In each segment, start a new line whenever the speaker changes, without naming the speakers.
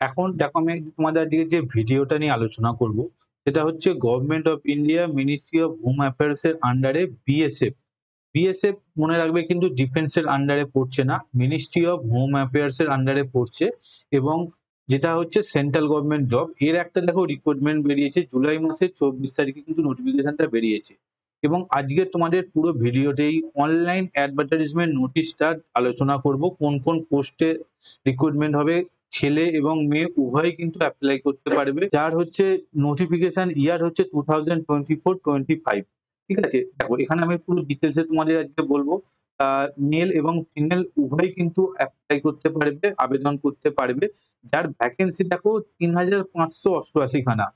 এখন দেখো আমি তোমাদের আজকে যে ভিডিওটা নিয়ে আলোচনা করব সেটা হচ্ছে government of India ministry of home affairs এর আন্ডারে বিএসএফ। বিএসএফ মনে রাখবে কিন্তু ডিফেন্সের আন্ডারে পড়ছে না, মিনিস্ট্রি অফ হোম অ্যাফেয়ার্স এর আন্ডারে পড়ছে। এবং যেটা হচ্ছে সেন্ট্রাল গভর্নমেন্ট জব, এর একটা দেখো রিক্রুটমেন্ট বেরিয়েছে জুলাই মাসের 24 তারিখে কিন্তু নোটিফিকেশনটা বেরিয়েছে। এবং আজকে তোমাদের পুরো ভিডিওতেই অনলাইন অ্যাডভার্টাইজমেন্ট নোটিশটা আলোচনা করব, কোন কোন পোস্টে রিক্রুটমেন্ট হবে। ছেলে এবং মেয়ে উভয়ই কিন্তু অ্যাপ্লাই করতে পারবে, যার হচ্ছে নোটিফিকেশন ইয়ার হচ্ছে 2024-25। ঠিক আছে, দেখো এখানে আমি পুরো ডিটেলসে তোমাদের আজকে বলবো। মেল এবং ফিমেল উভয়ই কিন্তু অ্যাপ্লাই করতে পারবে, আবেদন করতে পারবে। যার ভ্যাকেন্সি দেখো 3588 খানা,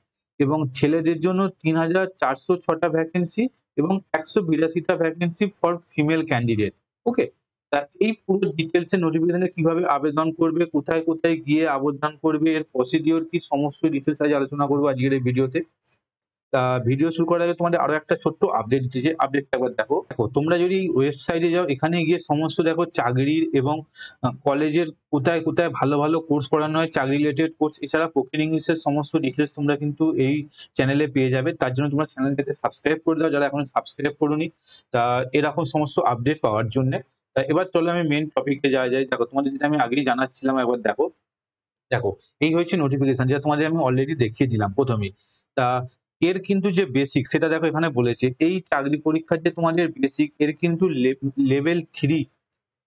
এবং ছেলেদের জন্য 3406টা ভ্যাকেন্সি এবং 182টা ভ্যাকেন্সি ফর ফিমেল ক্যান্ডিডেট। ওকে, তা এই পুরো ডিটেলসে নোটিফিকেশনে কিভাবে আবেদন করবে, কোথায় কোথায় গিয়ে আবেদন করবে, এর প্রসিডিওর কি, সমস্ত ডিটেলস আজ আলোচনা করবো আজকের এই ভিডিওতে। তা ভিডিও শুরু করার আগে তোমাদের আরো একটা ছোট্ট আপডেট দিতে, আপডেটটা একবার দেখো। দেখো তোমরা যদি ওয়েবসাইটে যাও, এখানে গিয়ে সমস্ত দেখো চাকরির এবং কলেজের কোথায় কোথায় ভালো ভালো কোর্স করানো হয়, চাকরি রিলেটেড কোর্স, এছাড়া স্পোকেন ইংলিশের সমস্ত ডিটেলস তোমরা কিন্তু এই চ্যানেলে পেয়ে যাবে। তার জন্য তোমরা চ্যানেলটাকে সাবস্ক্রাইব করে দাও যারা এখন সাবস্ক্রাইব করোনি, তা এরকম সমস্ত আপডেট পাওয়ার জন্য। তা এবার চলো আমি মেন টপিকে যাওয়া যায়। দেখো তোমাদের যেটা আমি আগেই জানাচ্ছিলাম, একবার দেখো। দেখো এই হচ্ছে নোটিফিকেশন, যেটা তোমাদের আমি অলরেডি দেখিয়ে দিলাম প্রথমেই। তা এর কিন্তু যে বেসিক সেটা দেখো এখানে বলেছে, এই চাকরি পরীক্ষার যে তোমাদের বেসিক, এর কিন্তু লেভেল 3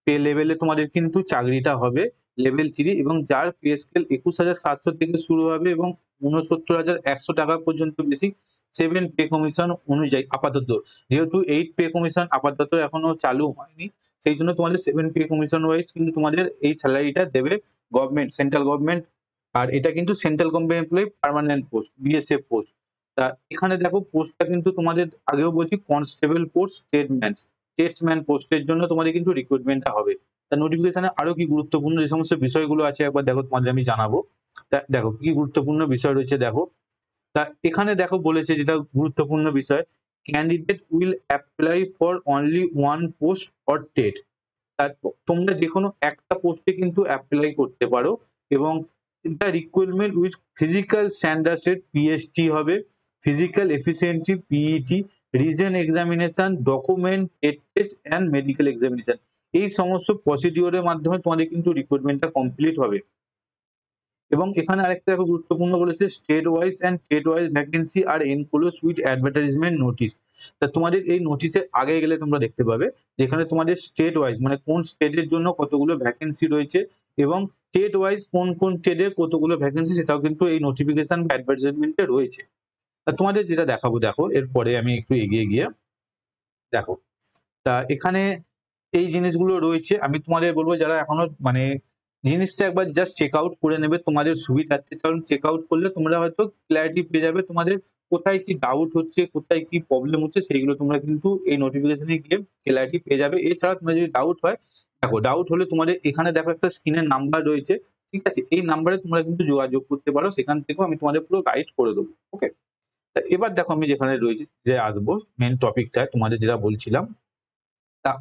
পে লেভেলে তোমাদের কিন্তু চাকরিটা হবে, লেভেল 3, এবং যার পে স্কেল 21,700 থেকে শুরু হবে এবং 69,100 টাকা পর্যন্ত বেসিক। 7 পে কমিশন অনুযায়ী আপাতত, যেহেতু 8 পে কমিশন আপাতত এখনো চালু হয়নি, সেই জন্য তোমাদের 7 পে কমিশন ওয়াইজ কিন্তু তোমাদের এই স্যালারিটা দেবে গভর্নমেন্ট, সেন্ট্রাল গভর্নমেন্ট। আর এটা কিন্তু central government employee permanent post, BSF post. তা এখানে দেখো পোস্টটা কিন্তু তোমাদের আগেও বলছি, কনস্টেবল পোস্ট, স্টেটসম্যান পোস্টের জন্য তোমাদের কিন্তু রিক্রুটমেন্টটা হবে। তা নোটিফিকেশনে আরো কি গুরুত্বপূর্ণ যে সমস্ত বিষয়গুলো আছে একবার দেখো, তোমাদের আমি জানাবো। তা দেখো কি গুরুত্বপূর্ণ বিষয় রয়েছে দেখো। তা এখানে দেখো বলেছে যেটা গুরুত্বপূর্ণ বিষয়, candidate will apply for only one post or TET. তোমরা যে কোনো একটা পোস্টে কিন্তু অ্যাপ্লাই করতে পারো, এবং the recruitment with physical standards এর পিএসটি হবে, physical efficiency PET, reason examination, document test and medical examination. এই সমস্ত প্রসিডিওরের মাধ্যমে তোমাদের কিন্তু রিক্রুটমেন্টটা কমপ্লিট হবে। এবং এখানে আরেকটা দেখো গুরুত্বপূর্ণ বলেছে, state wise and state wise vacancy আর এনক্লোজ উইথ অ্যাডভার্টাইজমেন্ট নোটিশ। তা তোমাদের এই নোটিশের আগে গেলে তোমরা দেখতে পাবে যেখানে তোমাদের স্টেট ওয়াইজ মানে কোন স্টেটের জন্য কতগুলো ভ্যাকেন্সি রয়েছে, এবং স্টেট ওয়াইজ কোন কোন স্টেটের কতগুলো ভ্যাকেন্সি, সেটাও কিন্তু এই নোটিফিকেশন বা অ্যাডভার্টাইজমেন্টে রয়েছে। তা তোমাদের যেটা দেখাবো দেখো, এরপরে আমি একটু এগিয়ে গিয়ে দেখো। তা এখানে এই জিনিসগুলো রয়েছে, আমি তোমাদের বলবো যারা এখনো মানে জিনিসটা একবার জাস্ট চেক আউট করে নেবে তোমাদের সুবিধার্থে, কারণ চেক আউট করলে তোমরা হয়তো ক্ল্যারিটি পেয়ে যাবে তোমাদের কোথায় কি ডাউট হচ্ছে, কোথায় কি প্রবলেম হচ্ছে, সেইগুলো তোমরা কিন্তু এই নোটিফিকেশনে গিয়ে ক্ল্যারিটি পেয়ে যাবে। এছাড়া তোমার যদি ডাউট হয়, দেখো ডাউট হলে তোমাদের এখানে দেখো একটা স্ক্রিনের নাম্বার রয়েছে, ঠিক আছে, এই নাম্বারে তোমরা কিন্তু যোগাযোগ করতে পারো, সেখান থেকেও আমি তোমাদের পুরো গাইড করে দেবো। ওকে, এবার দেখো আমি যেখানে রয়েছি যে আসবো মেন টপিকটা তোমাদের যেটা বলছিলাম। তা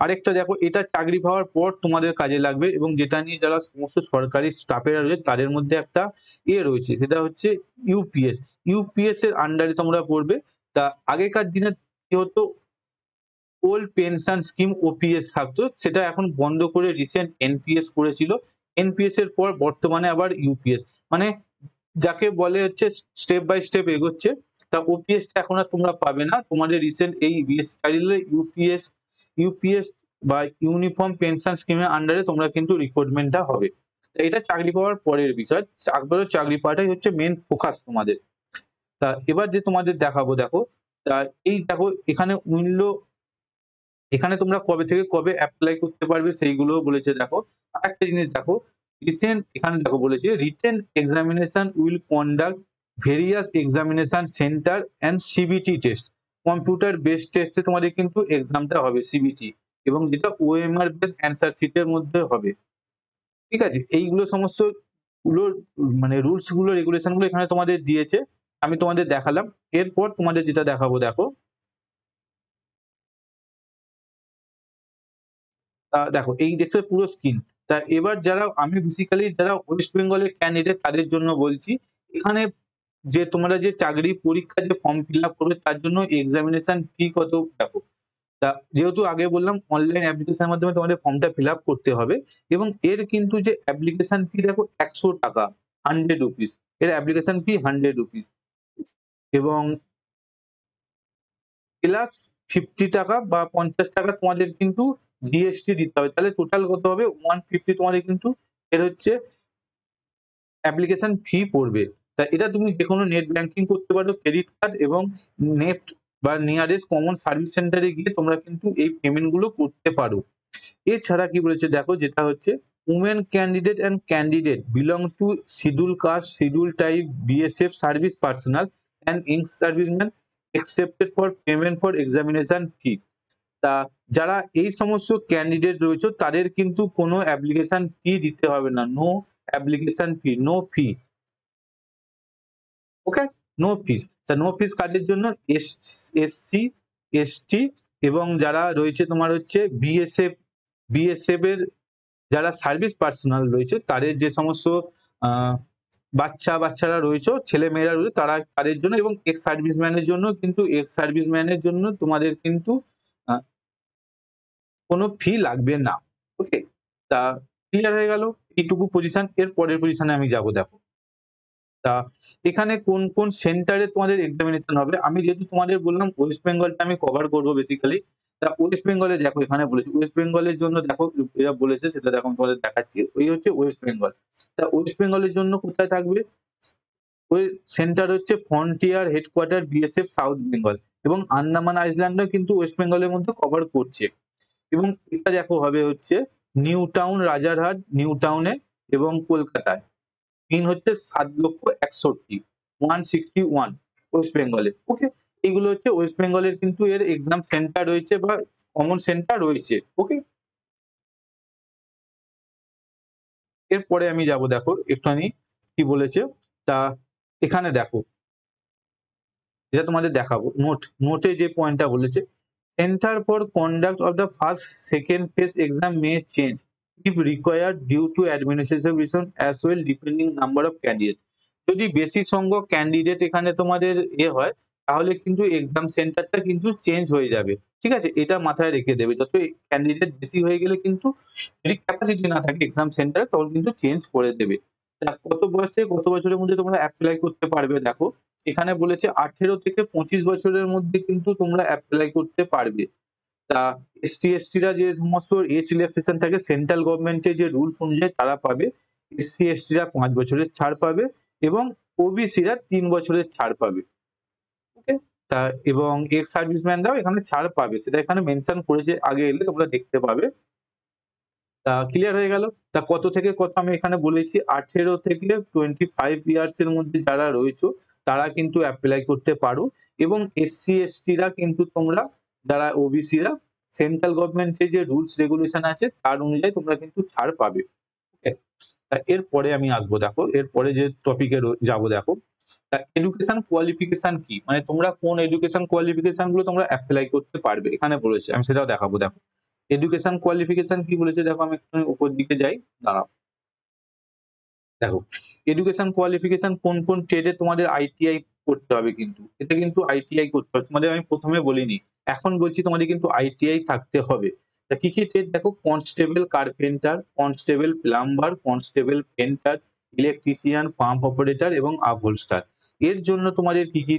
আরেকটা দেখো, এটা চাকরি পাওয়ার পর তোমাদের কাজে লাগবে, এবং যেটা নিয়ে যারা সমস্ত সরকারি স্টাফেরা রয়েছে তাদের মধ্যে একটা রয়েছে, সেটা হচ্ছে ইউপিএস। ইউপিএস এর আন্ডারে তোমরা পড়বে। তা আগেকার দিনে কি হতো, ওল্ড পেনশন স্কিম ওপিএস থাকতো, সেটা এখন বন্ধ করে রিসেন্ট এনপিএস করেছিল। এনপিএস এর পর বর্তমানে আবার ইউপিএস, মানে যাকে বলে হচ্ছে স্টেপ বাই স্টেপ এগোচ্ছে। তা ওপিএসটা এখন আর তোমরা পাবে না, তোমাদের রিসেন্ট এই বিএস ইউপিএস, ইউপিএস বা ইউনিফর্ম পেনশন স্কিমের আন্ডারে তোমরা কিন্তু রিক্রুটমেন্টটা হবে। তা এটা চাকরি পাওয়ার পরের বিষয়, চাকরি পাওয়াটাই হচ্ছে মেন ফোকাস তোমাদের। তা এবার যে তোমাদের দেখাবো দেখো, তা এই দেখো এখানে উইন্ডো, এখানে তোমরা কবে থেকে কবে অ্যাপ্লাই করতে পারবে সেইগুলো বলেছে। দেখো আরেকটা জিনিস দেখো, রিসেন্ট এখানে দেখো বলেছে, written examination will conduct various examination centre and CBT test. Computer based টেস্টে তোমাদের কিন্তু এক্সামটা হবে সিবিটি, এবং যেটা ওএমআর বেস অ্যান্সার শিটের মধ্যে হবে। ঠিক আছে, এইগুলো সমস্ত গুলোর মানে রুলস গুলো, রেগুলেশন গুলো এখানে তোমাদের দিয়েছে, আমি তোমাদের দেখালাম। এরপর তোমাদের যেটা দেখাবো দেখো, দেখো এই দেখছো পুরো স্ক্রিন। তা এবার যারা আমি বেসিক্যালি যারা ওয়েস্ট বেঙ্গলের ক্যান্ডিডেট তাদের জন্য বলছি, এখানে যে তোমরা যে চাকরি পরীক্ষা যে ফর্ম ফিল আপ করবে তার জন্য এক্সামিনেশন ফি কত দেখো। তা যেহেতু আগে বললাম অনলাইন অ্যাপ্লিকেশনের মাধ্যমে তোমাদের ফর্মটা ফিল আপ করতে হবে এবং এর কিন্তু যে অ্যাপ্লিকেশন ফি দেখো 100 টাকা, 100 রুপিস। এর অ্যাপ্লিকেশন ফি 100 রুপিস এবং প্লাস 50 টাকা বা 50 টাকা তোমাদের কিন্তু জিএসটি দিতে হবে। তাহলে টোটাল কত হবে? 150 তোমাদের কিন্তু এর হচ্ছে অ্যাপ্লিকেশন ফি পড়বে। তা এটা তুমি যেকোনো নেট ব্যাংকিং করতে পারো, ক্রেডিট কার্ড এবং নেট বা নিয়ারেস্ট কমন সার্ভিস সেন্টারে গিয়ে তোমরা কিন্তু এই পেমেন্ট গুলো করতে পারো। এছাড়া কি বলেছে দেখো, যেটা হচ্ছে women candidate and candidate belong to schedule caste, schedule type, BSF service personal and ex serviceman excepted for payment for examination fee. তা যারা এই সমস্ত ক্যান্ডিডেট রয়েছে তাদের কিন্তু কোনো অ্যাপ্লিকেশন ফি দিতে হবে না। No application fee, no fee. Okay, no fees. তা নো ফিস কার্ডের জন্য এসসি, এসটি এবং যারা রয়েছে তোমার হচ্ছে বিএসএফ এর যারা সার্ভিস পার্সোনাল রয়েছে তাদের যে সমস্ত আহ, বাচ্চারা রয়েছে, ছেলে মেয়েরা রয়েছে তারা তাদের জন্য এবং এক্স সার্ভিসম্যানের জন্য কিন্তু এক্স সার্ভিসম্যানের জন্য তোমাদের কিন্তু আহ, কোনো ফি লাগবে না। ওকে, তা ক্লিয়ার হয়ে গেল এইটুকু পজিশন। এর পরের পজিশনে আমি যাব দেখো। তা এখানে কোন কোন সেন্টারে তোমাদের এক্সামিনেশন হবে, আমি যেহেতু তোমাদের বললাম ওয়েস্ট বেঙ্গলটা আমি কভার করবো বেসিক্যালি। তা ওয়েস্ট বেঙ্গলে দেখো এখানে বলেছে ওয়েস্ট বেঙ্গলের জন্য দেখো এরা বলেছে সেটা দেখো আমি তোমাদের দেখাচ্ছি। ওই হচ্ছে ওয়েস্ট বেঙ্গল। তা ওয়েস্ট বেঙ্গলের জন্য কোথায় থাকবে? ওই সেন্টার হচ্ছে frontier headquarter BSF south Bengal এবং আন্দামান আইল্যান্ডও কিন্তু ওয়েস্ট বেঙ্গলের মধ্যে কভার করছে। এবং এটা দেখো হবে হচ্ছে নিউ টাউন, রাজারহাট, নিউ টাউনে এবং কলকাতায়। পিন হচ্ছে 7,61,000, 161 ওয়েস্ট বেঙ্গলে। ওকে, এইগুলো হচ্ছে ওয়েস্ট বেঙ্গলের কিন্তু এর এক্সাম সেন্টার রয়েছে বা কমন সেন্টার রয়েছে। ওকে, এরপরে আমি যাব দেখো একটুখানি কি বলেছে। তা এখানে দেখো যেটা তোমাদের দেখাবো নোটে যে পয়েন্টটা বলেছে, centre for conduct of the first second phase exam may change if required due to administrative reason as well depending number of candidate. যদি বেশি সংখ্যক ক্যান্ডিডেট এখানে তোমাদের হয় তাহলে কিন্তু এক্সাম সেন্টারটা কিন্তু চেঞ্জ হয়ে যাবে। ঠিক আছে, এটা মাথায় রেখে দেবে। যত ক্যান্ডিডেট বেশি হয়ে গেলে কিন্তু যদি ক্যাপাসিটি না থাকে এক্সাম সেন্টারে তখন কিন্তু চেঞ্জ করে দেবে। তা কত বয়সে কত বছরের মধ্যে তোমরা অ্যাপ্লাই করতে পারবে দেখো, এখানে বলেছে 18 থেকে 25 বছরের মধ্যে কিন্তু তোমরা অ্যাপ্লাই করতে পারবে। তা এসটি/এসটিরা যে সমস্ত এজ রিল্যাক্সেশন থাকে সেন্ট্রাল গভর্নমেন্টের যে রুলস অনুযায়ী তারা পাবে। এসসি/এসটিরা 5 বছরের ছাড় পাবে এবং ওবিসিরা 3 বছরের ছাড় পাবে। ওকে, তা এবং এক্স সার্ভিসম্যানরাও এখানে ছাড় পাবে, সেটা এখানে মেনশন করেছে, আগে এলে তোমরা দেখতে পাবে। তা ক্লিয়ার হয়ে গেল। তা কত থেকে কত আমি এখানে বলেছি 18 থেকে 25 ইয়ার্স এর মধ্যে যারা রয়েছে তারা কিন্তু অ্যাপ্লাই করতে পারো এবং এসসি/এসটিরা কিন্তু তোমরা যারা ওবিসিরা সেন্ট্রাল গভর্নমেন্টের যে রুলস রেগুলেশন আছে তার অনুযায়ী তোমরা কিন্তু ছাড় পাবে। ওকে, তা এরপরে আমি আসবো দেখো, এরপরে যে টপিকে যাবো দেখো। তা এডুকেশন কোয়ালিফিকেশন কি, মানে তোমরা কোন এডুকেশন কোয়ালিফিকেশন গুলো তোমরা অ্যাপ্লাই করতে পারবে এখানে বলেছে, আমি সেটাও দেখাবো দেখো। এডুকেশন কোয়ালিফিকেশন কি বলেছে দেখো, আমি একটু উপর দিকে যাই, দাঁড়াও। দেখো এডুকেশন কোয়ালিফিকেশন কোন কোন ট্রেডে তোমাদের আইটিআই করতে হবে, কিন্তু এটা কিন্তু আইটিআই করতে হবে তোমাদের, আমি প্রথমে বলিনি, এখন বলছি তোমাদের কিন্তু আইটিআই থাকতে হবে। তা কি কি ট্রেড দেখো, constable carpenter, constable plumber, constable painter, electrician, pump operator এবং আপহোলস্টার। এর জন্য তোমাদের কি কি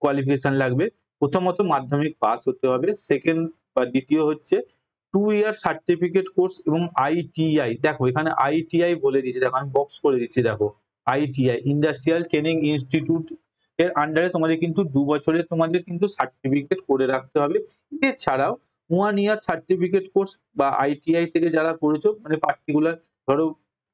কোয়ালিফিকেশন লাগবে? প্রথমত মাধ্যমিক পাস হতে হবে, সেকেন্ড বা দ্বিতীয় হচ্ছে 2 ইয়ার সার্টিফিকেট কোর্স এবং আইটিআই। দেখো এখানে আইটিআই বলে দিয়েছে, দেখো আমি বক্স করে দিচ্ছি দেখো, আইটিআই ইন্ডাস্ট্রিয়াল ট্রেনিং ইনস্টিটিউট এর আন্ডারে তোমাদের কিন্তু 2 বছরের তোমাদের কিন্তু সার্টিফিকেট করে রাখতে হবে। এছাড়াও 1 ইয়ার সার্টিফিকেট কোর্স বা আইটিআই থেকে যারা করেছো মানে পার্টিকুলার, ধরো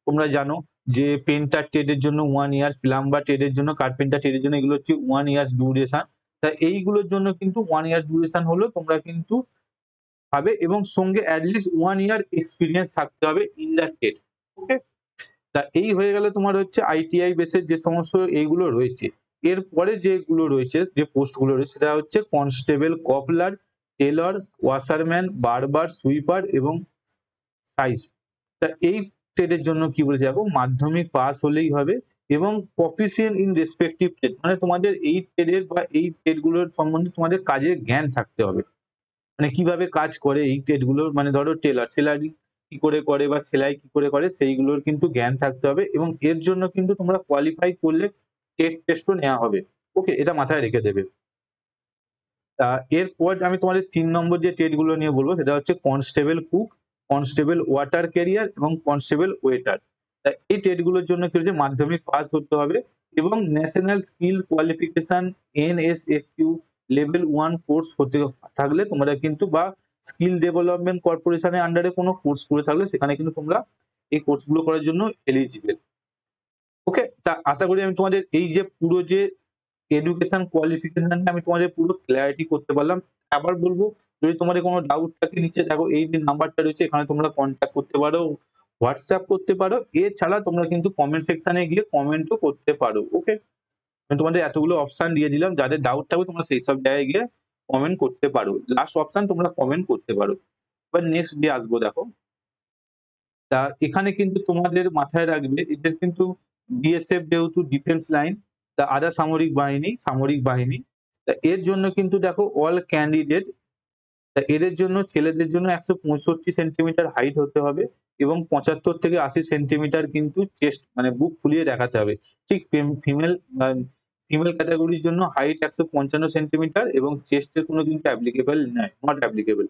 তোমরা জানো যে পেন্টার ট্রেডের জন্য 1 ইয়ার, প্লাম্বার ট্রেডের জন্য, কার্পেন্টার ট্রেডের জন্য এগুলো হচ্ছে 1 ইয়ার ডিউরেশন। তা এইগুলোর জন্য কিন্তু 1 ইয়ার ডিউরেশন হলো তোমরা কিন্তু পাবে এবং সঙ্গে অ্যাটলিস্ট 1 ইয়ার এক্সপিরিয়েন্স থাকতে হবে ইন দ্য ট্রেড। ওকে, তা এই হয়ে গেল তোমার হচ্ছে আইটিআই বেসের যে সমস্ত এইগুলো রয়েছে। এরপরে যেগুলো রয়েছে যে পোস্টগুলো রয়েছে সেটা হচ্ছে কনস্টেবল, কপলার, টেলর, ওয়াশারম্যান, বারবার, সুইপার এবং সাইজ। তা এই ট্রেডের জন্য কি বলেছে দেখো, মাধ্যমিক পাস হলেই হবে এবং প্রফিসিয়েন্ট ইন রেসপেক্টিভ ট্রেড, মানে তোমাদের এই ট্রেডের বা এই ট্রেডগুলোর সম্বন্ধে তোমাদের কাজের জ্ঞান থাকতে হবে। মানে কিভাবে কাজ করে এই ট্রেডগুলোর, মানে ধরো টেলার সেলারি কি করে বা সেলাই কি করে সেইগুলোর কিন্তু জ্ঞান থাকতে হবে এবং এর জন্য কিন্তু তোমরা কোয়ালিফাই করলে টেট টেস্টও নেওয়া হবে। ওকে, এটা মাথায় রেখে দেবে। তা এরপর আমি তোমাদের ৩ নম্বর যে ট্রেডগুলো নিয়ে বলবো সেটা হচ্ছে constable cook, constable water career এবং কনস্টেবল ওয়েটার। তা এই ট্রেডগুলোর জন্য কি হচ্ছে, মাধ্যমিক পাস হতে হবে এবং national skill qualification NSFQ level 1 course হতে থাকলে তোমরা কিন্তু, বা স্কিল ডেভেলপমেন্ট কর্পোরেশনের আন্ডারে কোনো কোর্স করে থাকলে সেখানে কিন্তু তোমরা এই কোর্সগুলো করার জন্য এলিজিবল। ওকে, তা আশা করি আমি তোমাদের এই যে পুরো যে এডুকেশন কোয়ালিফিকেশন আমি তোমাদের পুরো ক্লিয়ারিটি করতে পারলাম। আবার বলবো, যদি তোমাদের কোনো ডাউট থাকে নিচে দেখো এই যে নাম্বারটা রয়েছে এখানে তোমরা কন্ট্যাক্ট করতে পারো, হোয়াটসঅ্যাপ করতে পারো, এছাড়া তোমরা কিন্তু কমেন্ট সেকশনে গিয়ে কমেন্টও করতে পারো। ওকে, আমি তোমাদের এতগুলো অপশন দিয়ে দিলাম, যাদের ডাউট থাকবে তোমরা সেই সব জায়গায় গিয়ে কমেন্ট করতে পারো। লাস্ট অপশন তোমরা কমেন্ট করতে পারো। এবার নেক্সট ডে আসবো দেখো। তা এখানে কিন্তু তোমাদের মাথায় রাখবে, এদের কিন্তু বিএসএফ যেহেতু ডিফেন্স লাইন, তা আধা সামরিক বাহিনী, তা এর জন্য কিন্তু দেখো অল ক্যান্ডিডেট, তা এদের জন্য ছেলেদের জন্য ১৬৫ সেন্টিমিটার হাইট হতে হবে এবং ৭৫ থেকে ৮০ সেন্টিমিটার কিন্তু চেস্ট, মানে বুক ফুলিয়ে দেখাতে হবে। ঠিক ফিমেল ফিমেল ক্যাটাগরির জন্য হাইট ১৫৫ সেন্টিমিটার এবং চেস্টের কোনো কিন্তু অ্যাপ্লিকেবল নয়, নট অ্যাপ্লিকেবল।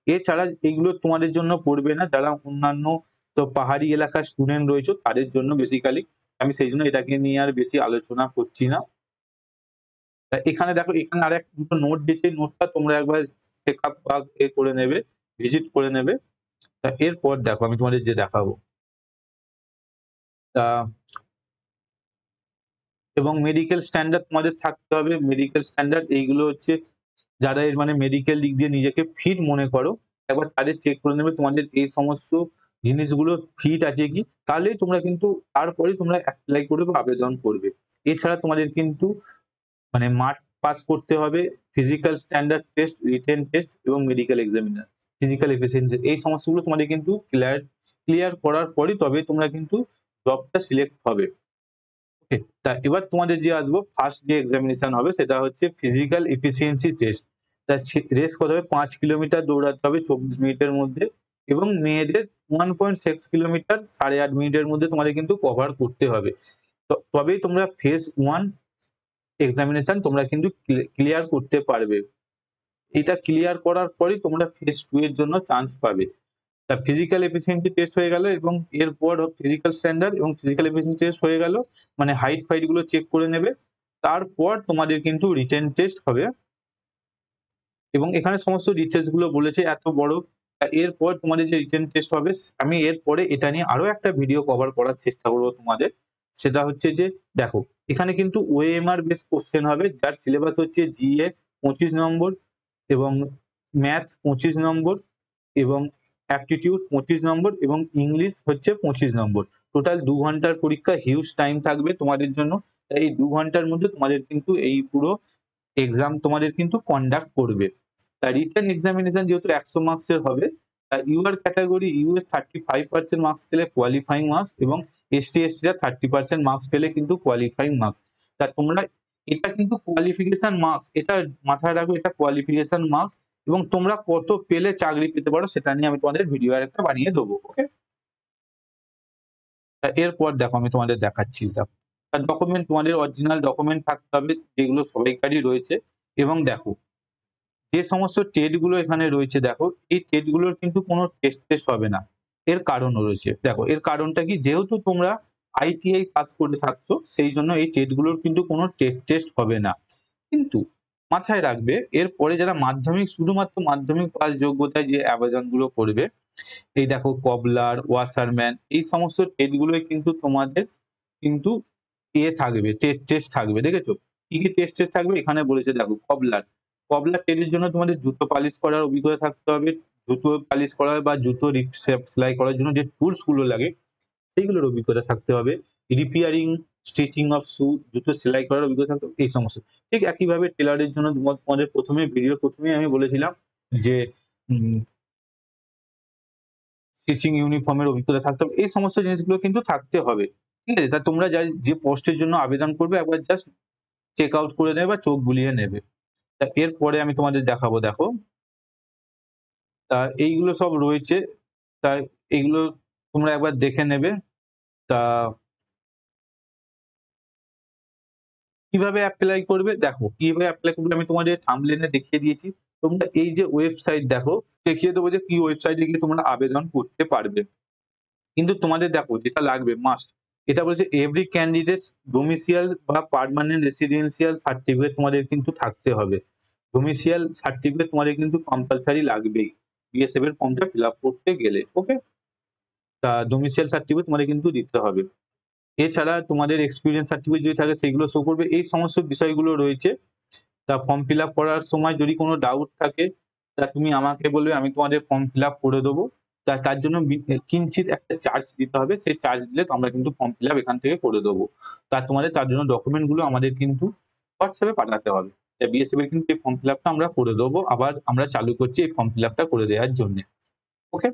এছাড়া এগুলো তোমাদের জন্য পড়বে না, যারা অন্যান্য তো পাহাড়ি এলাকার স্টুডেন্ট রয়েছে তাদের জন্য বেসিক্যালি, আমি সেই জন্য এটাকে নিয়ে আর বেশি আলোচনা করছি না। তা এখানে দেখো, এখানে আর এক দুটো নোট দিয়েছে, নোটটা তোমরা একবার চেক আপ বা করে নেবে, ভিজিট করে নেবে। তা এরপর দেখো আমি তোমাদের যে দেখাবো, তা এবং মেডিকেল স্ট্যান্ডার্ড তোমাদের থাকতে হবে। মেডিকেল স্ট্যান্ডার্ড এইগুলো হচ্ছে যারা এর মানে মেডিকেল দিক দিয়ে নিজেকে ফিট মনে করো, একবার তাদের চেক করে নেবে তোমাদের এই সমস্ত জিনিসগুলো ফিট আছে কি, তাহলেই তোমরা কিন্তু তারপরে তোমরা অ্যাপ্লাই করবে বা আবেদন করবে। এছাড়া তোমাদের কিন্তু মানে মাঠ পাস করতে হবে, physical standard test, written test এবং মেডিকেল এক্সামিনার, ফিজিক্যাল এফিসিয়েন্সি, এই সমস্তগুলো তোমাদের কিন্তু ক্লিয়ার করার পরই তবে তোমরা কিন্তু জবটা সিলেক্ট হবে। ওকে, তা এবার তোমাদের যে আসবো ফার্স্ট যে এক্সামিনেশন হবে সেটা হচ্ছে ফিজিক্যাল এফিসিয়েন্সি টেস্ট। তা রেস কত হবে, ৫ কিলোমিটার দৌড়াতে হবে ২৪ মিনিটের মধ্যে এবং মেয়েদের 1.6 কিলোমিটার ৮.৫ মিনিটের মধ্যে তোমাদের কিন্তু কভার করতে হবে। তবেই তোমরা ফেজ 1 এক্সামিনেশন তোমরা কিন্তু ক্লিয়ার করতে পারবে। এটা ক্লিয়ার করার পরেই তোমরা ফেজ 2 এর জন্য চান্স পাবে। তা ফিজিক্যাল এফিসিয়েন্সি টেস্ট হয়ে গেল এবং এরপর ফিজিক্যাল স্ট্যান্ডার্ড এবং ফিজিক্যাল এফিসিয়েন্সি টেস্ট হয়ে গেল, মানে হাইট ফাইট গুলো চেক করে নেবে। তারপর তোমাদের কিন্তু রিটেন টেস্ট হবে এবং এখানে সমস্ত ডিটেলস গুলো বলেছে এত বড়। এরপর তোমাদের যে রিটেন টেস্ট হবে, আমি এরপরে এটা নিয়ে আরো একটা ভিডিও কভার করার চেষ্টা করবো তোমাদের। সেটা হচ্ছে যে দেখো, এখানে কিন্তু ওএমআর বেস কোশ্চেন হবে, যার সিলেবাস হচ্ছে জিএ 25 নম্বর এবং ম্যাথ 25 নম্বর এবং অ্যাপটিটিউড 25 নম্বর এবং ইংলিশ হচ্ছে 25 নম্বর। টোটাল ২ ঘন্টার পরীক্ষা, হিউজ টাইম থাকবে তোমাদের জন্য। তাই এই ২ ঘন্টার মধ্যে তোমাদের কিন্তু এই পুরো এক্সাম তোমাদের কিন্তু কন্ডাক্ট করবে। তা রিটেন এক্সামিনেশন যেহেতু ১০০ মার্কসের হবে, তা ইউআর ক্যাটাগরি ইউএস 35% মার্কস পেলে কোয়ালিফাইং মার্কস এবং এসটি/এসটিরা 30% মার্কস পেলে কিন্তু কোয়ালিফাইং মার্কস। তা তোমরা এটা কিন্তু কোয়ালিফিকেশন মার্কস, এটা মাথায় রাখবে, এটা কোয়ালিফিকেশন মার্কস এবং তোমরা কত পেলে চাকরি পেতে পারো সেটা নিয়ে আমি তোমাদের ভিডিও আরেকটা বানিয়ে দেবো। ওকে, এরপর দেখো আমি তোমাদের দেখাচ্ছি। দেখো, ডকুমেন্ট তোমাদের অরিজিনাল ডকুমেন্ট থাকতে হবে, যেগুলো সবাইকারই রয়েছে। এবং দেখো যে সমস্ত টেট গুলো এখানে রয়েছে, দেখো এই টেট গুলোর কিন্তু কোনো টেস্ট হবে না। এর কারণও রয়েছে, দেখো এর কারণটা কি, যেহেতু তোমরা আইটিআই পাস করে থাকছো সেই জন্য এই টেট গুলোর কিন্তু কোনো টেস্ট হবে না। কিন্তু মাথায় রাখবে, এরপরে যারা মাধ্যমিক, শুধুমাত্র মাধ্যমিক পাস যোগ্যতায় যে আবেদনগুলো করবে, এই দেখো কবলার, ওয়াশারম্যান, এই সমস্ত টেট গুলোই কিন্তু তোমাদের কিন্তু থাকবে, টেস্ট থাকবে। দেখেছো কি কি টেস্ট থাকবে এখানে বলেছে, দেখো কবলার টেস্টের জন্য তোমাদের জুতো পালিশ করার অভিজ্ঞতা থাকতে হবে, জুতো পালিশ করার বা জুতো সেলাই করার জন্য যে টুলস গুলো লাগে সেইগুলোর অভিজ্ঞতা থাকতে হবে, রিপেয়ারিং স্টিচিং অফ শু, জুতো সেলাই করার অভিজ্ঞতা থাকতে হবে, এই সমস্ত। ঠিক একইভাবে টেলারের জন্য তোমাদের প্রথমেই আমি বলেছিলাম যে টিচিং ইউনিফর্মের অভিজ্ঞতা থাকতে হবে। এই সমস্ত জিনিসগুলো কিন্তু থাকতে হবে। ঠিক আছে? তা তোমরা যে পোস্টের জন্য আবেদন করবে একবার জাস্ট চেক আউট করে নেবে বা চোখ বুলিয়ে নেবে। তা এরপরে আমি তোমাদের দেখাবো দেখো। তা এইগুলো সব রয়েছে। তা এইগুলো তোমরা একবার দেখে নেবে। তা কিভাবে এপ্লাই করবে? দেখো কিভাবে এপ্লাই করবে আমি তোমাদের থাম্বনেইলে দেখিয়ে দিয়েছি। তোমরা এই যে ওয়েবসাইট দেখো, দেখিয়ে দেবো যে কি ওয়েবসাইটে গিয়ে তোমরা আবেদন করতে পারবে। কিন্তু তোমাদের দেখো যেটা লাগবে মাস্ট, এটা বলেছে এভরি ক্যান্ডিডেটস ডোমিসিয়াল বা পার্মানেন্ট রেসিডেন্সিয়াল সার্টিফিকেট তোমাদের কিন্তু থাকতে হবে। ডোমিসিয়াল সার্টিফিকেট তোমাদের কিন্তু কম্পালসারি লাগবেই বিএসএফ এর ফর্মটা ফিল আপ করতে গেলে। ওকে? তা ডোমিসিয়াল সার্টিফিকেট তোমাদের কিন্তু দিতে হবে। এছাড়া তোমাদের এক্সপিরিয়েন্স সার্টিফিকেট যদি থাকে সেগুলো শো করবে। এই সমস্ত বিষয়গুলো রয়েছে। তা ফর্ম ফিল আপ করার সময় যদি কোনো ডাউট থাকে তা তুমি আমাকে বলবে, আমি তোমাদের ফর্ম ফিল আপ করে দেবো। তার জন্য কিঞ্চিৎ একটা চার্জ দিতে হবে। সেই চার্জ দিলে আমরা কিন্তু ফর্ম ফিল আপ এখান থেকে করে দেবো। তোমাদের তার জন্য ডকুমেন্ট গুলো আমাদের কিন্তু হোয়াটসঅ্যাপে পাঠাতে হবে। বিএসএফ এর কিন্তু এই ফর্ম ফিল আপটা আমরা করে দেবো। আবার আমরা চালু করছি এই ফর্ম ফিল আপটা করে দেওয়ার জন্য। ওকে?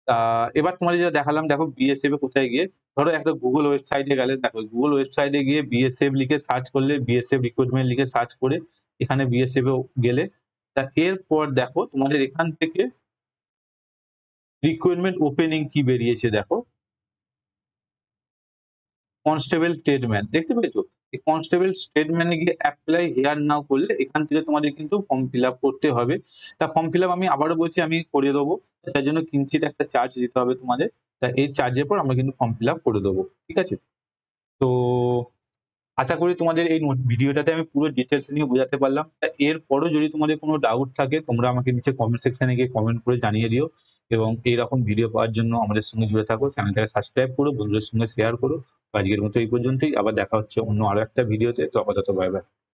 তা এবার তোমাদের যেটা দেখালাম দেখো বিএসএফ এ কোথায় গিয়ে, ধরো একটা গুগল ওয়েবসাইটে গেলে, দেখো গুগল ওয়েবসাইটে গিয়ে বিএসএফ লিখে সার্চ করলে, বিএসএফ রিক্রুটমেন্ট লিখে সার্চ করে এখানে বিএসএফ এ গেলে, তা এরপর দেখো তোমাদের এখান থেকে রিক্রুটমেন্ট ওপেনিং কি বেরিয়েছে দেখো, কনস্টেবল স্টেটমেন্ট দেখতে পেয়েছো? এই কনস্টেবল স্টেটমেন্টে গিয়ে অ্যাপ্লাই হেয়ার নাও করলে এখান থেকে তোমাদের কিন্তু ফর্ম ফিল আপ করতে হবে। তা ফর্ম ফিল আপ আমি আবারও বলছি আমি করে দেবো। তার জন্য কিঞ্চিৎ একটা চার্জ দিতে হবে তোমাদের। তা এই চার্জের পর আমরা কিন্তু ফর্ম ফিল আপ করে দেবো। ঠিক আছে? তো আশা করি তোমাদের এই ভিডিওটাতে আমি পুরো ডিটেলস নিয়ে বোঝাতে পারলাম। তা এরপরও যদি তোমাদের কোনো ডাউট থাকে তোমরা আমাকে নিচে কমেন্ট সেকশনে গিয়ে কমেন্ট করে জানিয়ে দিও। এবং এইরকম ভিডিও পাওয়ার জন্য আমাদের সঙ্গে জুড়ে থাকো, চ্যানেলটাকে সাবস্ক্রাইব করো, বন্ধুদের সঙ্গে শেয়ার করো। তো আজকের মতো এই পর্যন্তই। আবার দেখা হচ্ছে অন্য আরো একটা ভিডিওতে। তো আপাতত বাই বাই।